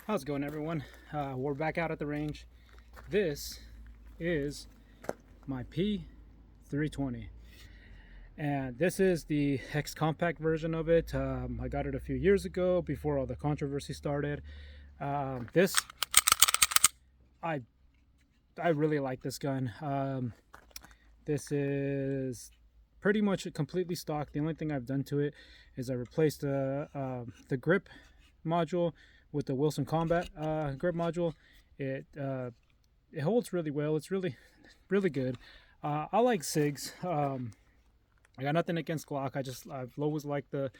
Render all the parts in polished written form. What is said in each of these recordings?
How's it going, everyone? We're back out at the range. This is my P320, and this is the X compact version of it. I got it a few years ago before all the controversy started. This I really like this gun. This is pretty much completely stock. The only thing I've done to it is I replaced the grip module with the Wilson Combat grip module. It holds really well. It's really good. I like Sigs. I got nothing against Glock. I've always liked the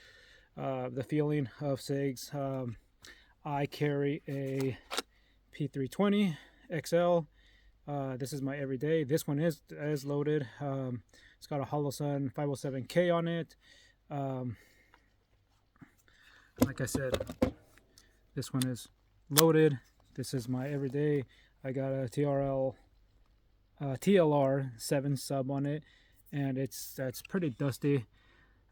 feeling of Sigs. I carry a P320 XL. This is my everyday. This one is loaded. It's got a Holosun 507K on it. Like I said, this one is loaded. This is my everyday. I got a TLR 7 sub on it, and that's pretty dusty.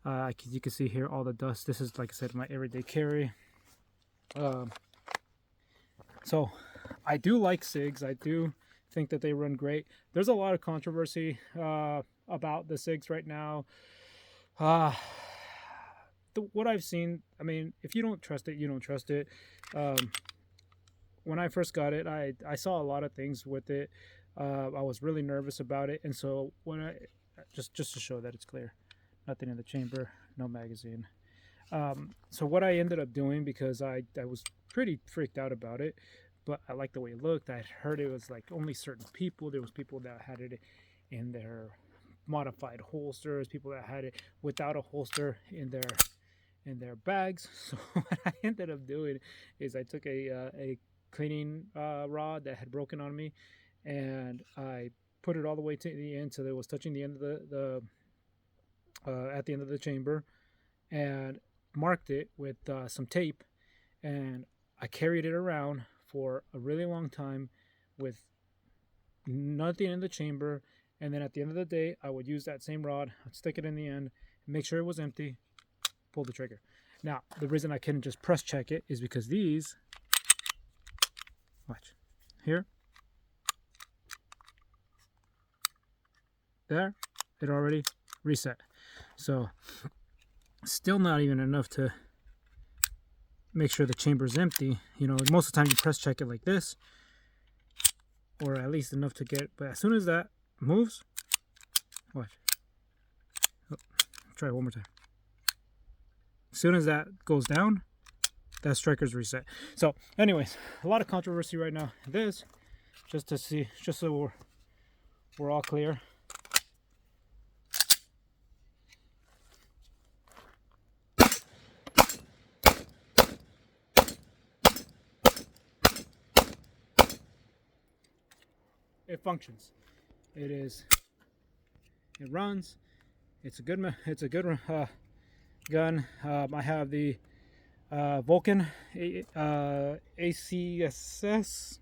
You can see here all the dust. This is, like I said, my everyday carry. So I do like Sigs. I do think that they run great. There's a lot of controversy about the Sigs right now. What I've seen, I mean, if you don't trust it, you don't trust it. When I first got it, I saw a lot of things with it. I was really nervous about it, and so when I just to show that it's clear, nothing in the chamber, no magazine. So what I ended up doing, because I was pretty freaked out about it, but I liked the way it looked. I heard it was like only certain people. There was people that had it in their modified holsters, people that had it without a holster in their bags. So what I ended up doing is I took a cleaning rod that had broken on me, and I put it all the way to the end, so that it was touching the end of the at the end of the chamber, and marked it with some tape, and I carried it around for a really long time with nothing in the chamber. And then at the end of the day, I would use that same rod, I'd stick it in the end, make sure it was empty, pull the trigger. Now, the reason I couldn't just press check it is because these, watch, here, there, it already reset. So, still not even enough to make sure the chamber's empty. You know, most of the time you press check it like this, or at least enough to get, but as soon as that moves, watch. Oh, try it one more time. As soon as that goes down, that striker's reset. So anyways, a lot of controversy right now. This, just so we're all clear. It functions. It runs. It's a good gun. I have the Vulcan ACSS.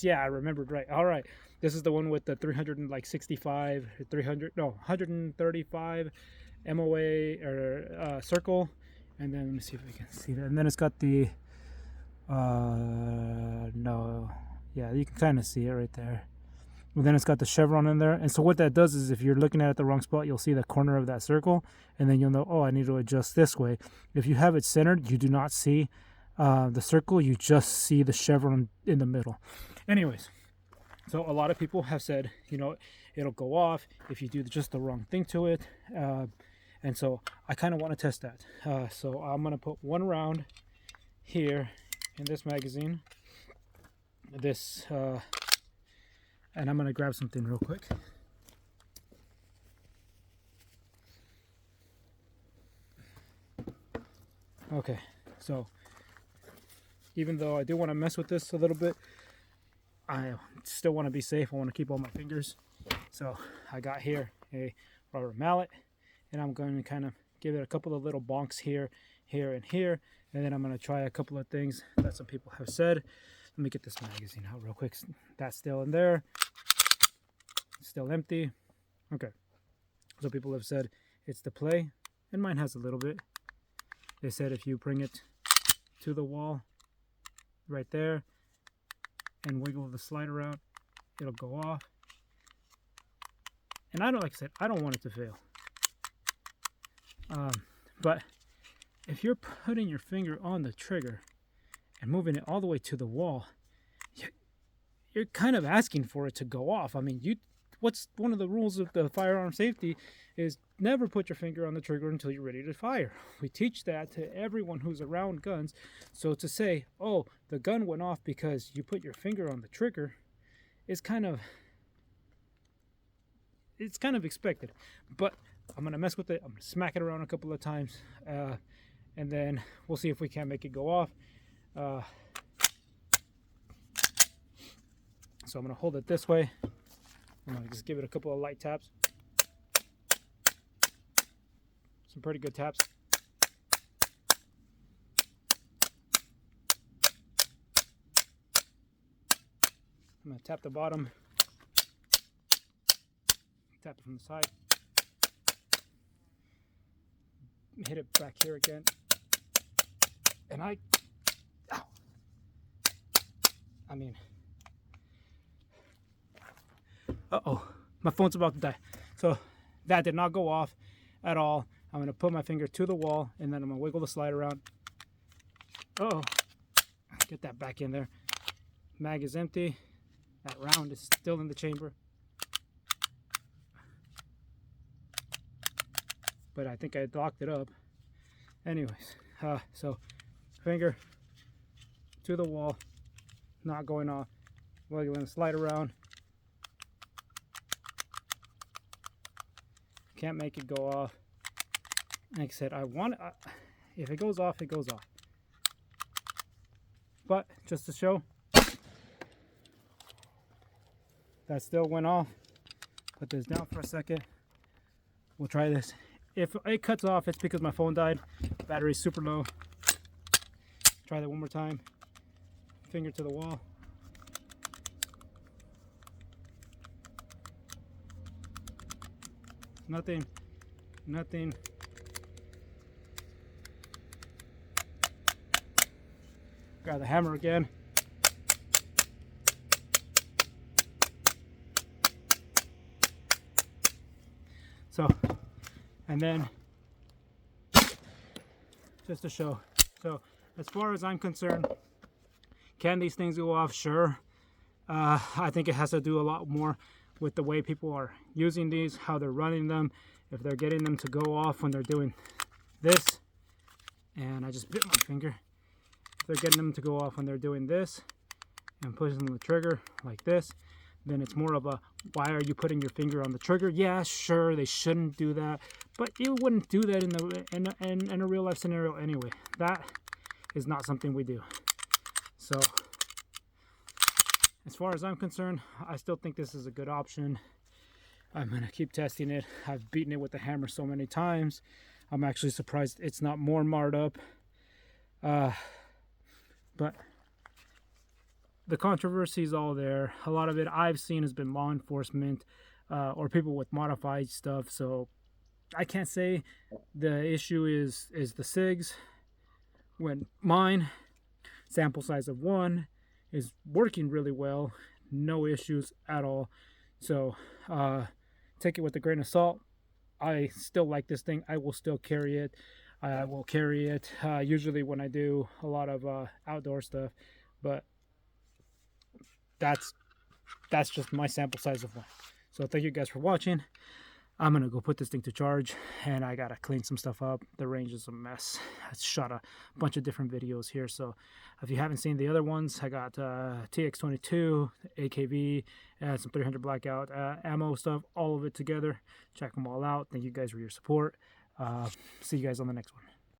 Yeah, I remembered right. All right, this is the one with the 135 MOA or circle, and then let me see if we can see that. And then it's got the no, yeah, you can kind of see it right there. And then it's got the chevron in there. And so what that does is, if you're looking at it the wrong spot, you'll see the corner of that circle, and then you'll know, oh, I need to adjust this way. If you have it centered, you do not see the circle, you just see the chevron in the middle. Anyways, so a lot of people have said, you know, it'll go off if you do just the wrong thing to it. And so I kind of want to test that. So I'm going to put one round here in this magazine. And I'm going to grab something real quick. Okay, so even though I do want to mess with this a little bit, I still want to be safe. I want to keep all my fingers. So I got here a rubber mallet, and I'm going to kind of give it a couple of little bonks here, and here. And then I'm going to try a couple of things that some people have said. Let me get this magazine out real quick. That's still in there. Still empty. Okay. So people have said it's the play, and mine has a little bit. They said if you bring it to the wall, right there and wiggle the slide around, it'll go off. And I don't, like I said, I don't want it to fail. But if you're putting your finger on the trigger and moving it all the way to the wall, you're kind of asking for it to go off. I mean, what's one of the rules of the firearm safety is never put your finger on the trigger until you're ready to fire. We teach that to everyone who's around guns. So to say, oh, the gun went off because you put your finger on the trigger is kind of expected. But I'm gonna mess with it. I'm gonna smack it around a couple of times, and then we'll see if we can't make it go off. So I'm gonna hold it this way. I'm gonna just give it a couple of light taps. Some pretty good taps. I'm gonna tap the bottom. Tap it from the side. Hit it back here again. And ow. I mean, uh-oh, my phone's about to die. So that did not go off at all. I'm gonna put my finger to the wall and then I'm gonna wiggle the slide around. Uh-oh, get that back in there. Mag is empty. That round is still in the chamber. But I think I locked it up. Anyways, so finger to the wall, not going off. Wiggling the slide around. Can't make it go off. Like I said, if it goes off, it goes off. But just to show, that still went off. Put this down for a second. We'll try this. If it cuts off, it's because my phone died. Battery's super low. Try that one more time. Finger to the wall. Nothing. Nothing. Grab the hammer again. So, and then just to show. So as far as I'm concerned, can these things go off? Sure. I think it has to do a lot more with the way people are using these, how they're running them, if they're getting them to go off when they're doing this, and I just bit my finger. If they're getting them to go off when they're doing this and pushing the trigger like this, then it's more of a, why are you putting your finger on the trigger? Yeah, sure, they shouldn't do that, but you wouldn't do that in a real life scenario anyway. That is not something we do. So as far as I'm concerned, I still think this is a good option. I'm gonna keep testing it. I've beaten it with the hammer so many times. I'm actually surprised it's not more marred up. But the controversy is all there. A lot of it I've seen has been law enforcement or people with modified stuff. So I can't say the issue is the SIGs when mine, sample size of 1, is working really well. No issues at all. So take it with a grain of salt. I still like this thing. I will still carry it. I will carry it usually when I do a lot of outdoor stuff. But that's just my sample size of 1. So thank you guys for watching. I'm gonna go put this thing to charge, and I gotta clean some stuff up. The range is a mess. I shot a bunch of different videos here, so if you haven't seen the other ones, I got TX22, AKV, and some 300 blackout ammo stuff, all of it together. Check them all out. Thank you guys for your support. See you guys on the next one.